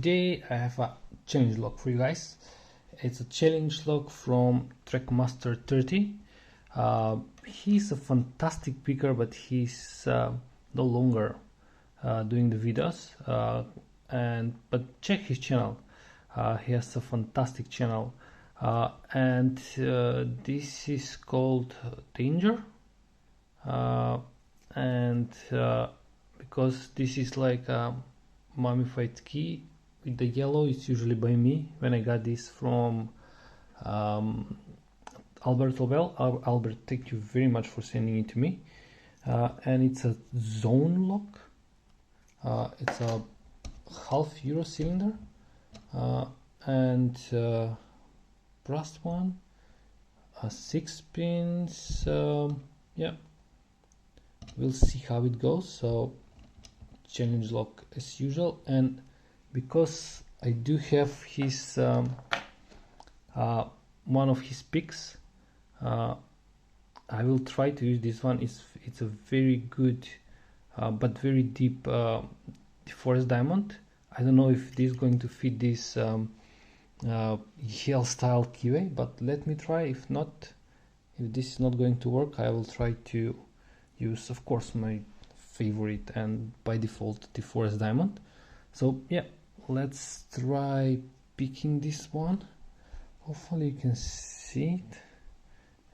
Today I have a challenge lock for you guys. It's a challenge lock from Trekmaster30. He's a fantastic picker, but he's no longer doing the videos. But check his channel. He has a fantastic channel, and this is called Danger. Because this is like a mummified key with the yellow, it's usually by me. When I got this from Albert Lovell. Albert, thank you very much for sending it to me. And it's a zone lock. It's a half euro cylinder, and brass one, 6 pins. Yeah, we'll see how it goes. So challenge lock as usual, and because I do have his one of his picks, I will try to use this one. It's a very good but very deep forest diamond. I don't know if this is going to fit this Yale style keyway, but let me try. If not, if this is not going to work, I will try to use, of course, my favorite and by default the forest diamond. So yeah, let's try picking this one. Hopefully you can see it,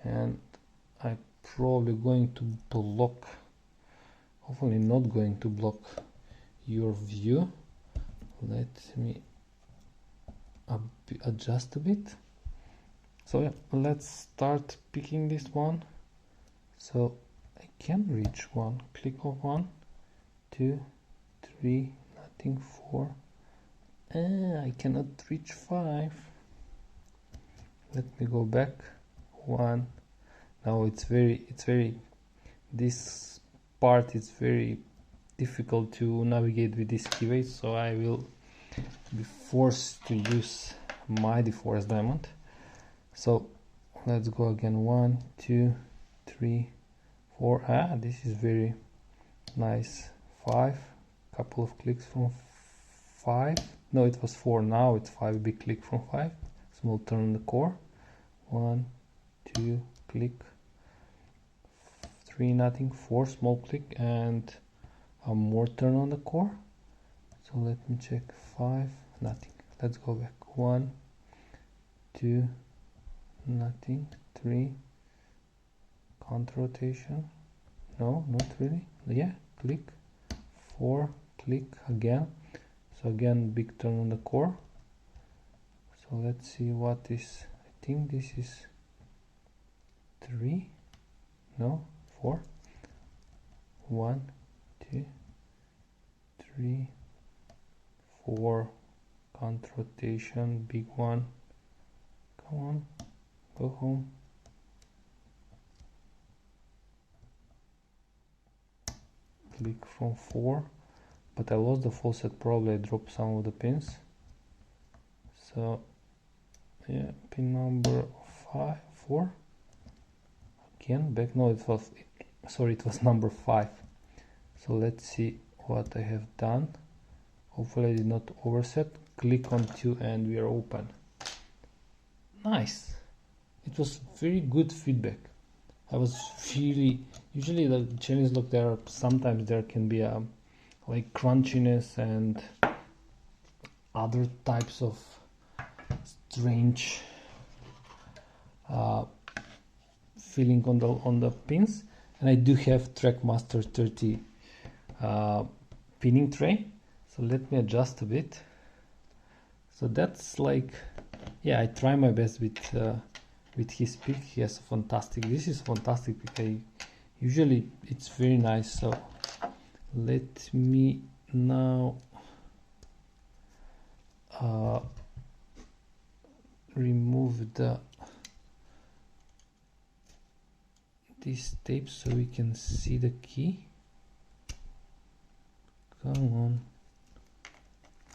and I'm probably going to block, hopefully not going to block your view. Let me adjust a bit. So yeah, let's start picking this one. So I can reach one, click on 1, 2, 3, nothing, 4. I cannot reach 5. Let me go back. 1. Now it's very, this part is very difficult to navigate with this keyway, so I will be forced to use my forest diamond. So let's go again. 1, 2, 3, 4. This is very nice. 5, couple of clicks from 5. No, it was 4. Now it's 5. Big click from 5. Small turn on the core. 1, 2, click. 3, nothing. 4, small click, and a more turn on the core. So let me check. 5, nothing. Let's go back. 1, 2, nothing. 3, counter rotation. No, not really. Yeah, click. 4, click again. So again, big turn on the core. So let's see what is. I think this is 3. No, 4. 1, 2, 3, 4. Counter rotation, big one. Come on, go home. Click from 4, but I lost the full set. Probably I dropped some of the pins. So yeah, pin number 4 again, back. No, it was, sorry, it was number 5. So let's see what I have done. Hopefully I did not overset. Click on 2 and we are open. Nice. It was very good feedback. I was really, usually the challenge lock, sometimes there can be a like crunchiness and other types of strange feeling on the pins, and I do have Trekmaster30 pinning tray. So let me adjust a bit. So that's like, yeah, I try my best with his pick. He has a fantastic, this is fantastic pick. Usually it's very nice. So let me now remove this tape so we can see the key. Come on.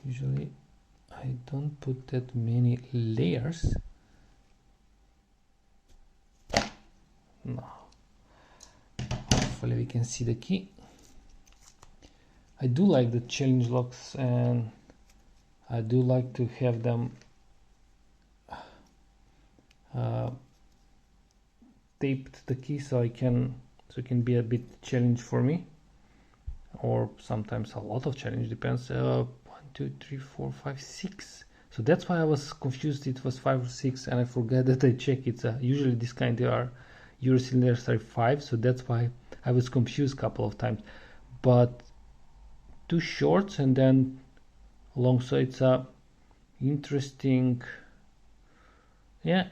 Usually I don't put that many layers. No. Hopefully we can see the key. I do like the challenge locks, and I do like to have them taped the key so it can be a bit challenge for me, or sometimes a lot of challenge, depends. 1 2 3 4 5 6, so that's why I was confused. It was 5 or 6 and I forgot that I check. It's usually this kind, they are Euro cylinders are 5, so that's why I was confused a couple of times. But 2 shorts and then long, so it's a interesting, yeah.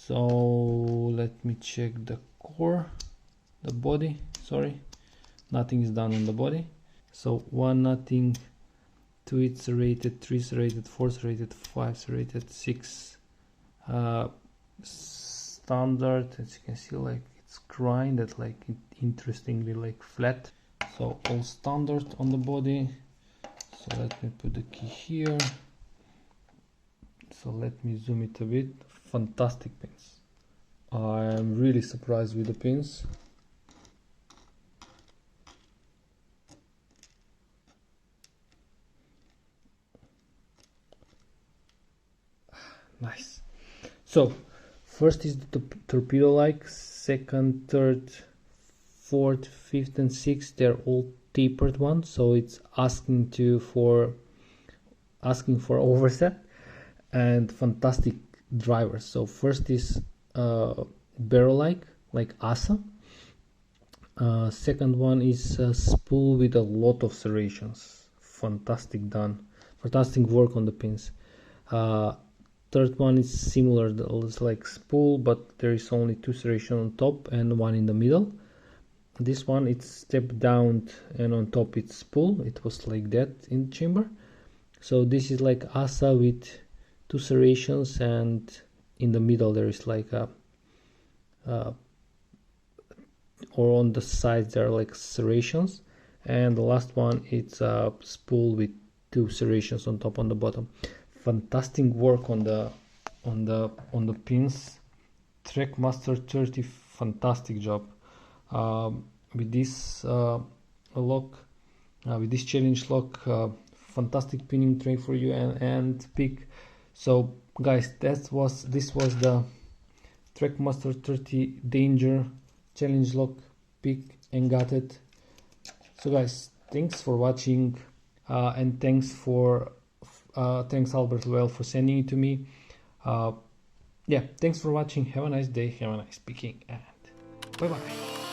So let me check the core, the body, sorry, nothing is done on the body. So 1 nothing, 2 it's serrated, 3 serrated, 4 serrated, 5 serrated, 6 standard, as you can see, like it's grinded, like interestingly like flat. So all standard on the body. So let me put the key here. So let me zoom it a bit. Fantastic pins. I am really surprised with the pins. Nice. So first is the torpedo like, second, third, fourth, fifth and sixth, they're all tapered ones, so it's asking for overset, and fantastic drivers. So first is barrel like ASA. Second one is a spool with a lot of serrations. Fantastic done, fantastic work on the pins. Third one is similar, it's like spool, but there is only 2 serrations on top and 1 in the middle. This one it's stepped down and on top it's spool. It was like that in the chamber. So this is like ASA with 2 serrations, and in the middle there is like a or on the sides there are like serrations, and the last one it's a spool with 2 serrations on top, on the bottom. Fantastic work on the pins. Trekmaster30, fantastic job. With this lock, with this challenge lock, fantastic pinning tray for you and pick. So guys, this was the Trekmaster30 Danger challenge lock, pick and got it. So guys, thanks for watching, and thanks Albert Well for sending it to me. Yeah, thanks for watching. Have a nice day, have a nice picking, and bye bye.